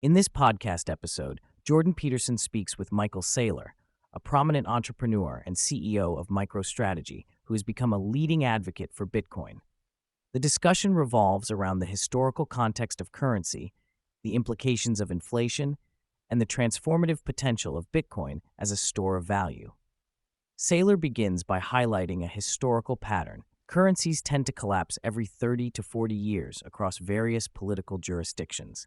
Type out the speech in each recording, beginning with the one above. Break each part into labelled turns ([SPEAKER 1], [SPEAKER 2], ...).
[SPEAKER 1] In this podcast episode, Jordan Peterson speaks with Michael Saylor, a prominent entrepreneur and CEO of MicroStrategy, who has become a leading advocate for Bitcoin. The discussion revolves around the historical context of currency, the implications of inflation, and the transformative potential of Bitcoin as a store of value. Saylor begins by highlighting a historical pattern. Currencies tend to collapse every 30 to 40 years across various political jurisdictions.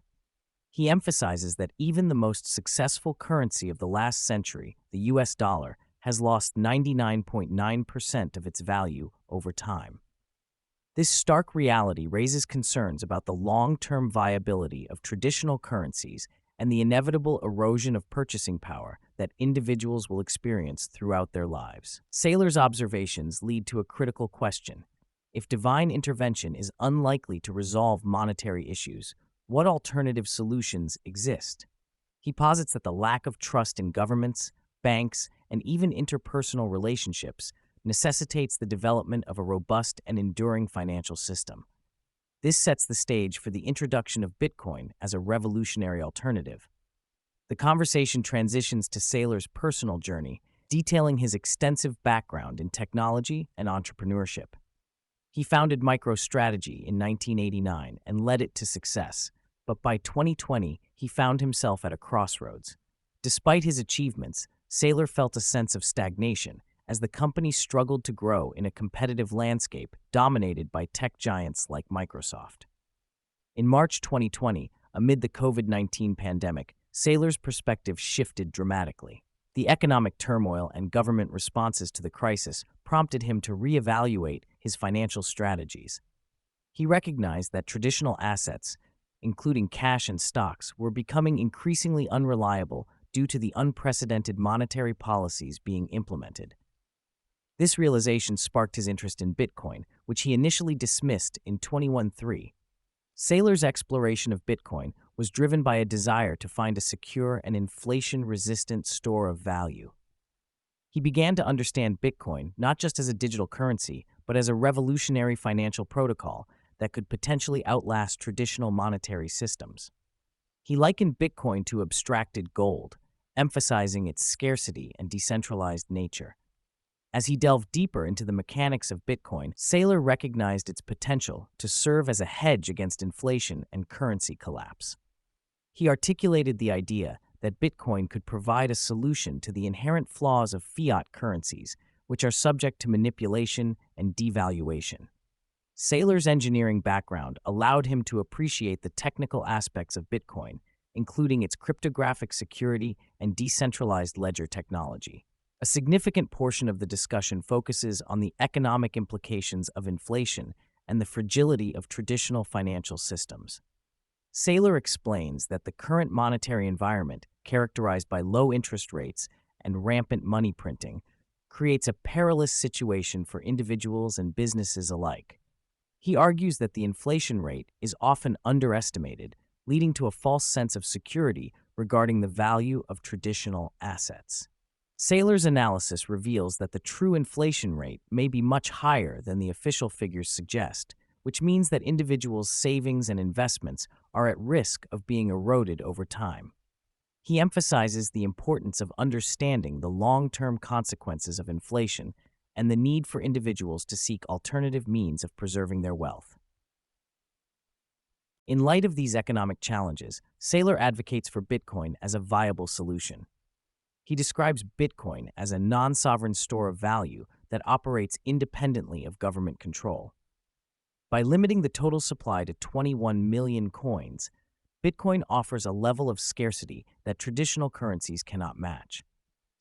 [SPEAKER 1] He emphasizes that even the most successful currency of the last century, the US dollar, has lost 99.9% of its value over time. This stark reality raises concerns about the long-term viability of traditional currencies and the inevitable erosion of purchasing power that individuals will experience throughout their lives. Saylor's observations lead to a critical question. If divine intervention is unlikely to resolve monetary issues, what alternative solutions exist? He posits that the lack of trust in governments, banks, and even interpersonal relationships necessitates the development of a robust and enduring financial system. This sets the stage for the introduction of Bitcoin as a revolutionary alternative. The conversation transitions to Saylor's personal journey, detailing his extensive background in technology and entrepreneurship. He founded MicroStrategy in 1989 and led it to success, but by 2020, he found himself at a crossroads. Despite his achievements, Saylor felt a sense of stagnation as the company struggled to grow in a competitive landscape dominated by tech giants like Microsoft. In March 2020, amid the COVID-19 pandemic, Saylor's perspective shifted dramatically. The economic turmoil and government responses to the crisis prompted him to reevaluate his financial strategies. He recognized that traditional assets, including cash and stocks, were becoming increasingly unreliable due to the unprecedented monetary policies being implemented. This realization sparked his interest in Bitcoin, which he initially dismissed in 2013. Saylor's exploration of Bitcoin was driven by a desire to find a secure and inflation-resistant store of value. He began to understand Bitcoin not just as a digital currency, but as a revolutionary financial protocol that could potentially outlast traditional monetary systems. He likened Bitcoin to abstracted gold, emphasizing its scarcity and decentralized nature. As he delved deeper into the mechanics of Bitcoin, Saylor recognized its potential to serve as a hedge against inflation and currency collapse. He articulated the idea that Bitcoin could provide a solution to the inherent flaws of fiat currencies, which are subject to manipulation and devaluation. Saylor's engineering background allowed him to appreciate the technical aspects of Bitcoin, including its cryptographic security and decentralized ledger technology. A significant portion of the discussion focuses on the economic implications of inflation and the fragility of traditional financial systems. Saylor explains that the current monetary environment, characterized by low interest rates and rampant money printing, creates a perilous situation for individuals and businesses alike. He argues that the inflation rate is often underestimated, leading to a false sense of security regarding the value of traditional assets. Saylor's analysis reveals that the true inflation rate may be much higher than the official figures suggest, which means that individuals' savings and investments are at risk of being eroded over time. He emphasizes the importance of understanding the long-term consequences of inflation and the need for individuals to seek alternative means of preserving their wealth. In light of these economic challenges, Saylor advocates for Bitcoin as a viable solution. He describes Bitcoin as a non-sovereign store of value that operates independently of government control. By limiting the total supply to 21 million coins, Bitcoin offers a level of scarcity that traditional currencies cannot match.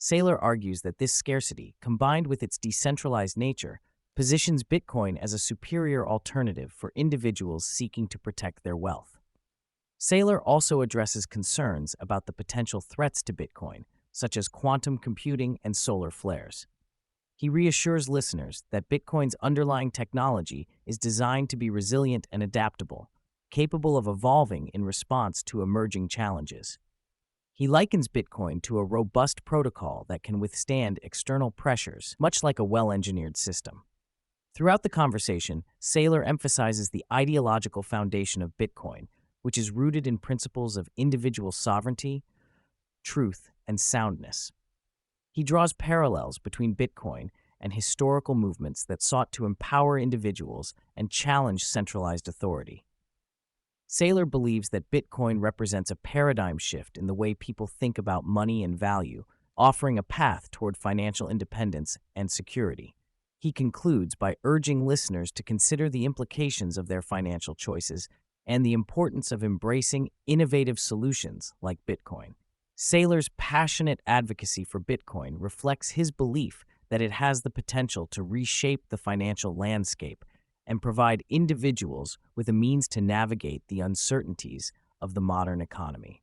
[SPEAKER 1] Saylor argues that this scarcity, combined with its decentralized nature, positions Bitcoin as a superior alternative for individuals seeking to protect their wealth. Saylor also addresses concerns about the potential threats to Bitcoin, such as quantum computing and solar flares. He reassures listeners that Bitcoin's underlying technology is designed to be resilient and adaptable, capable of evolving in response to emerging challenges. He likens Bitcoin to a robust protocol that can withstand external pressures, much like a well-engineered system. Throughout the conversation, Saylor emphasizes the ideological foundation of Bitcoin, which is rooted in principles of individual sovereignty, truth, and soundness. He draws parallels between Bitcoin and historical movements that sought to empower individuals and challenge centralized authority. Saylor believes that Bitcoin represents a paradigm shift in the way people think about money and value, offering a path toward financial independence and security. He concludes by urging listeners to consider the implications of their financial choices and the importance of embracing innovative solutions like Bitcoin. Saylor's passionate advocacy for Bitcoin reflects his belief that it has the potential to reshape the financial landscape and provide individuals with a means to navigate the uncertainties of the modern economy.